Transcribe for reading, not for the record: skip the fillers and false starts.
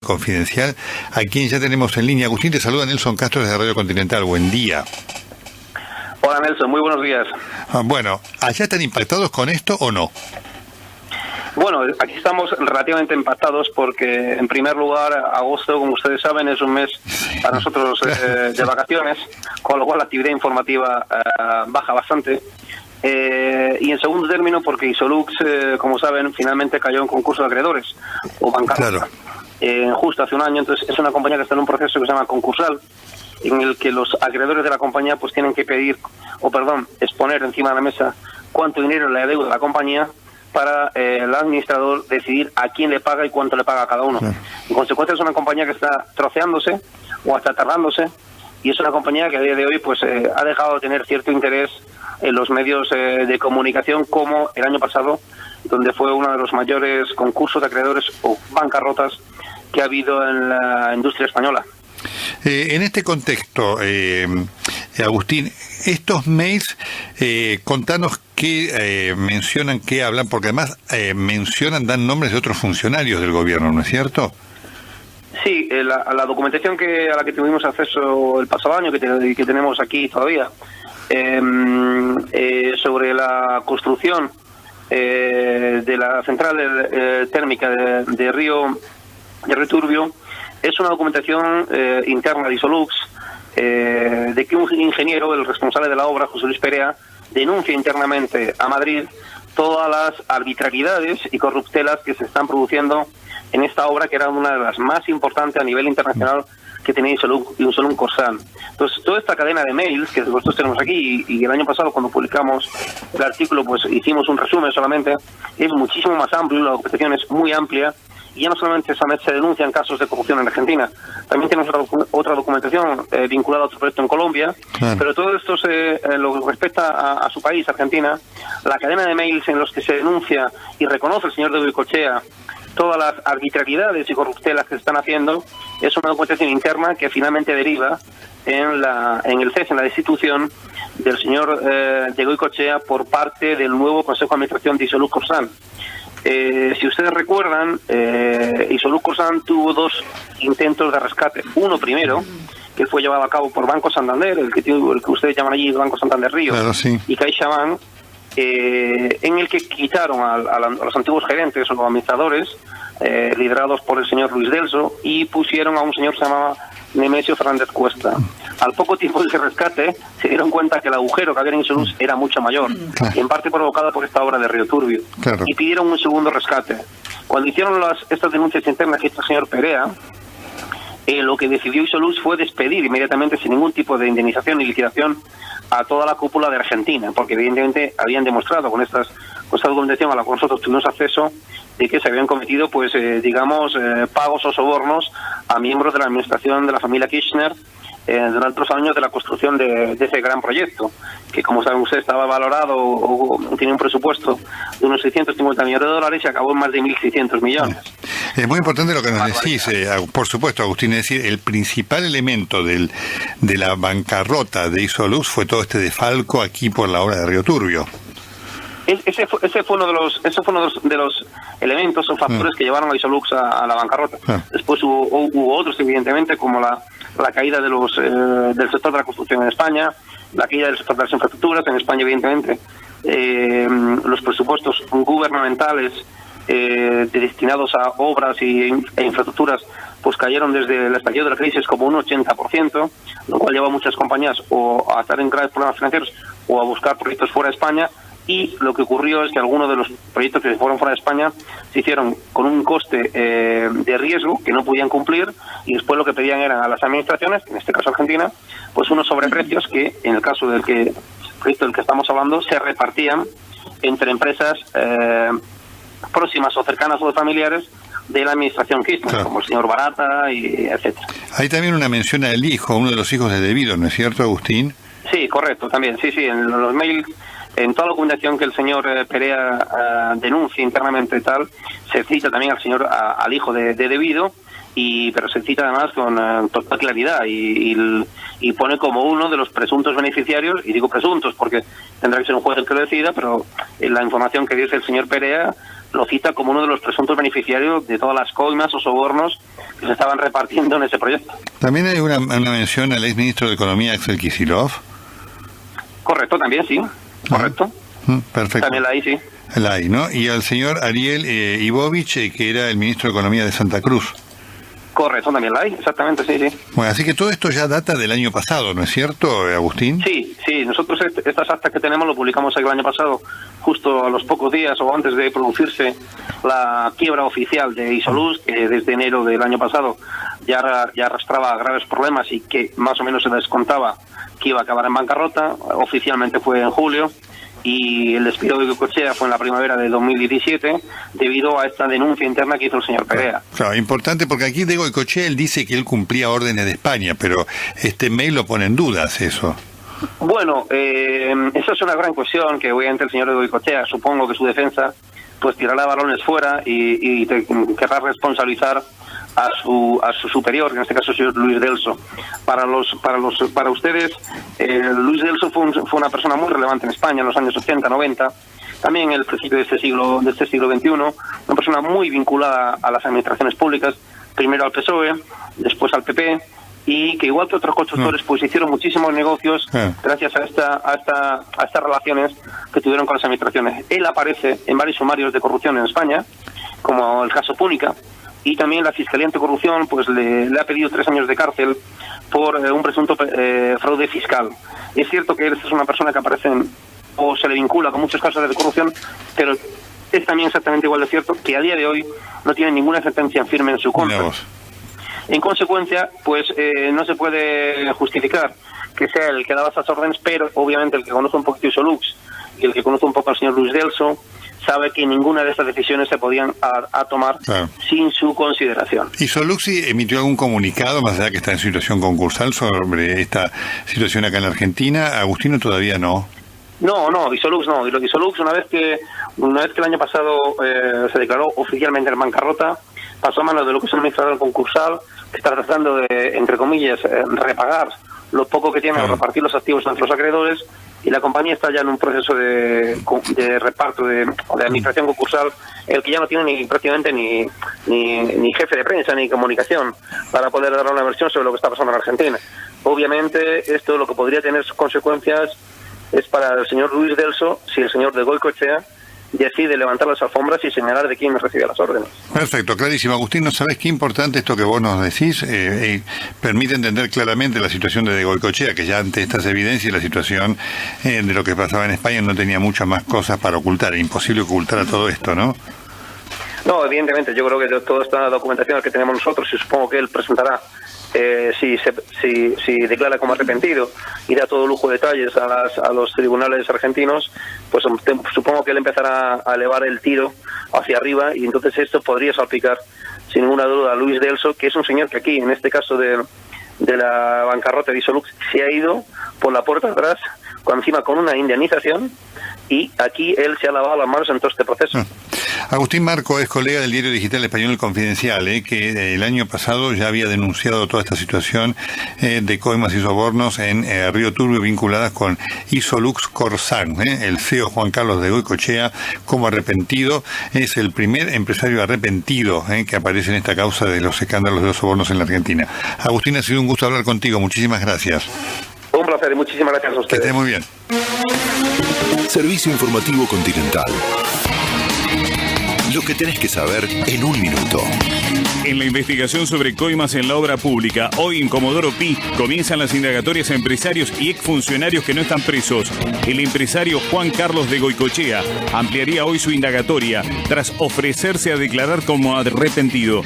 Confidencial, a quien ya tenemos en línea. Agustín, te saluda Nelson Castro desde Radio Continental. Buen día. Hola Nelson, muy buenos días. Bueno, ¿allá están impactados con esto o no? Bueno, aquí estamos relativamente impactados porque, en primer lugar, agosto, como ustedes saben, es un mes para nosotros de vacaciones, con lo cual la actividad informativa baja bastante. Y en segundo término, porque Isolux, como saben, finalmente cayó en concurso de acreedores o bancarrota. Claro. Justo hace un año. Entonces es una compañía que está en un proceso que se llama concursal, en el que los acreedores de la compañía pues tienen que exponer encima de la mesa cuánto dinero le adeuda la compañía para el administrador decidir a quién le paga y cuánto le paga a cada uno. En consecuencia es una compañía que está troceándose o hasta tardándose, y es una compañía que a día de hoy pues ha dejado de tener cierto interés en los medios de comunicación, como el año pasado, donde fue uno de los mayores concursos de acreedores o bancarrotas que ha habido en la industria española. En este contexto, Agustín, estos mails, contanos qué mencionan, qué hablan, porque además dan nombres de otros funcionarios del gobierno, ¿no es cierto? Sí, la documentación a la que tuvimos acceso el pasado año, que tenemos aquí todavía, sobre la construcción de la central térmica de Río Turbio, es una documentación interna de Isolux, de que un ingeniero, el responsable de la obra, José Luis Perea, denuncia internamente a Madrid todas las arbitrariedades y corruptelas que se están produciendo en esta obra, que era una de las más importantes a nivel internacional que tenía Isolux Corsan. Entonces, toda esta cadena de mails que nosotros tenemos aquí, y el año pasado cuando publicamos el artículo pues hicimos un resumen solamente, es muchísimo más amplio, la documentación es muy amplia, y ya no solamente se denuncian casos de corrupción en Argentina, también tenemos otra documentación vinculada a otro proyecto en Colombia. Claro. Pero todo esto lo que respecta a su país, Argentina, la cadena de mails en los que se denuncia y reconoce el señor de Goicoechea todas las arbitrariedades y corruptelas que se están haciendo, es una documentación interna que finalmente deriva en el cese, en la destitución del señor de Goicoechea por parte del nuevo Consejo de Administración de Isolux Corsan. Si ustedes recuerdan, Isolux Corsan tuvo dos intentos de rescate. Uno primero, que fue llevado a cabo por Banco Santander, el que ustedes llaman allí Banco Santander Río, claro, sí, y CaixaBank, en el que quitaron a los antiguos gerentes o los administradores, liderados por el señor Luis Delso, y pusieron a un señor que se llamaba Nemesio Fernández Cuesta. Al poco tiempo de ese rescate se dieron cuenta que el agujero que había en Isolux era mucho mayor, claro, y en parte provocado por esta obra de Río Turbio, claro, y pidieron un segundo rescate. Cuando hicieron estas denuncias internas que hizo el señor Perea, lo que decidió Isolux fue despedir inmediatamente, sin ningún tipo de indemnización ni liquidación, a toda la cúpula de Argentina, porque evidentemente habían demostrado con esta documentación a la que nosotros tuvimos acceso, de que se habían cometido pagos o sobornos a miembros de la administración de la familia Kirchner durante los años de la construcción de ese gran proyecto, que, como saben ustedes, estaba valorado o tiene un presupuesto de unos 650 millones de dólares y acabó en más de 1.600 millones. Es muy importante lo que nos decís, por supuesto, Agustín, es decir, el principal elemento de la bancarrota de Isolux fue todo este desfalco aquí por la obra de Río Turbio. Ese fue uno de los elementos o factores que llevaron a Isolux a la bancarrota. Después hubo otros, evidentemente, como la caída del sector de la construcción en España, la caída del sector de las infraestructuras en España, evidentemente, los presupuestos gubernamentales destinados a obras e infraestructuras pues cayeron desde el estallido de la crisis como un 80%, lo cual lleva a muchas compañías o a estar en graves problemas financieros o a buscar proyectos fuera de España. Y lo que ocurrió es que algunos de los proyectos que se fueron fuera de España se hicieron con un coste de riesgo que no podían cumplir, y después lo que pedían eran a las administraciones, en este caso Argentina, pues unos sobreprecios que, en el caso del proyecto del que estamos hablando, se repartían entre empresas próximas o cercanas o de familiares de la administración Kirchner, claro, como el señor Barata, y etcétera. Hay también una mención al hijo, uno de los hijos de Debido, ¿no es cierto, Agustín? Sí, correcto, también, sí, en los mails, en toda la documentación que el señor Perea denuncia internamente y tal, se cita también al hijo de Debido, pero se cita además con total claridad y pone como uno de los presuntos beneficiarios, y digo presuntos porque tendrá que ser un juez el que lo decida, pero la información que dice el señor Perea lo cita como uno de los presuntos beneficiarios de todas las coimas o sobornos que se estaban repartiendo en ese proyecto. También hay una mención al exministro de Economía, Axel Kicillof. Correcto, también sí, correcto. Perfecto. También la hay, sí. La hay, ¿no? Y al señor Ariel Ibovich, que era el ministro de Economía de Santa Cruz. Correcto, también la hay, exactamente, sí, sí. Bueno, así que todo esto ya data del año pasado, ¿no es cierto, Agustín? Sí, nosotros estas actas que tenemos lo publicamos el año pasado, justo a los pocos días o antes de producirse la quiebra oficial de Isolux, que desde enero del año pasado ya arrastraba graves problemas y que más o menos se descontaba que iba a acabar en bancarrota. Oficialmente fue en julio, y el despido de Goicoechea fue en la primavera de 2017 debido a esta denuncia interna que hizo el señor Perea. Claro, importante, porque aquí de Goicoechea él dice que él cumplía órdenes de España, pero este mail lo pone en dudas eso. Bueno, esa es una gran cuestión que obviamente el señor de Goicoechea, supongo que su defensa, pues tirará balones fuera y querrá responsabilizar a su superior, en este caso el señor Luis Delso. Para ustedes, Luis Delso fue una persona muy relevante en España en los años 80, 90, también en el principio de este siglo XXI, una persona muy vinculada a las administraciones públicas, primero al PSOE, después al PP, y que igual que otros constructores pues hicieron muchísimos negocios gracias a estas relaciones que tuvieron con las administraciones. Él aparece en varios sumarios de corrupción en España, como el caso Púnica, y también la Fiscalía Anticorrupción pues le ha pedido 3 años de cárcel por un presunto fraude fiscal. Es cierto que él es una persona que aparece o se le vincula con muchos casos de corrupción, pero es también exactamente igual de cierto que a día de hoy no tiene ninguna sentencia firme en su contra. En consecuencia, pues no se puede justificar que sea el que daba esas órdenes, pero obviamente el que conoce un poquito Isolux y el que conoce un poco al señor Luis Delso sabe que ninguna de estas decisiones se podían tomar sin su consideración. ¿Isolux emitió algún comunicado, más allá que está en situación concursal, sobre esta situación acá en la Argentina? Agustino, todavía no. No, Isolux no. Isolux, una vez que el año pasado se declaró oficialmente en bancarrota, pasó a manos de lo que es el administrador concursal, que está tratando de, entre comillas, repagar lo poco que tiene, repartir los activos entre los acreedores, y la compañía está ya en un proceso de reparto de administración concursal, el que ya no tiene prácticamente ni jefe de prensa ni comunicación para poder dar una versión sobre lo que está pasando en Argentina. Obviamente esto lo que podría tener sus consecuencias es para el señor Luis Delso si el señor de Goicoechea decide levantar las alfombras y señalar de quién recibe las órdenes. Perfecto, clarísimo. Agustín, ¿no sabes qué importante esto que vos nos decís? Permite entender claramente la situación de Goicoechea, que ya ante estas evidencias la situación de lo que pasaba en España no tenía muchas más cosas para ocultar. Imposible ocultar a todo esto, ¿no? No, evidentemente. Yo creo que toda esta documentación que tenemos nosotros, y supongo que él presentará, si declara como arrepentido y da todo lujo de detalles a los tribunales argentinos, pues supongo que él empezará a elevar el tiro hacia arriba, y entonces esto podría salpicar sin ninguna duda a Luis Delso, que es un señor que aquí, en este caso de la bancarrota de Isolux, se ha ido por la puerta de atrás, encima con una indemnización, y aquí él se ha lavado las manos en todo este proceso. Agustín Marco es colega del diario digital español El Confidencial, que el año pasado ya había denunciado toda esta situación de coimas y sobornos en Río Turbio vinculadas con Isolux Corsan. El CEO Juan Carlos de Goicoechea, como arrepentido, es el primer empresario arrepentido que aparece en esta causa de los escándalos de los sobornos en la Argentina. Agustín, ha sido un gusto hablar contigo. Muchísimas gracias. Un placer y muchísimas gracias a ustedes. Que esté muy bien. Servicio Informativo Continental. Lo que tenés que saber en un minuto. En la investigación sobre coimas en la obra pública, hoy en Comodoro Pi comienzan las indagatorias a empresarios y exfuncionarios que no están presos. El empresario Juan Carlos de Goicoechea ampliaría hoy su indagatoria tras ofrecerse a declarar como arrepentido.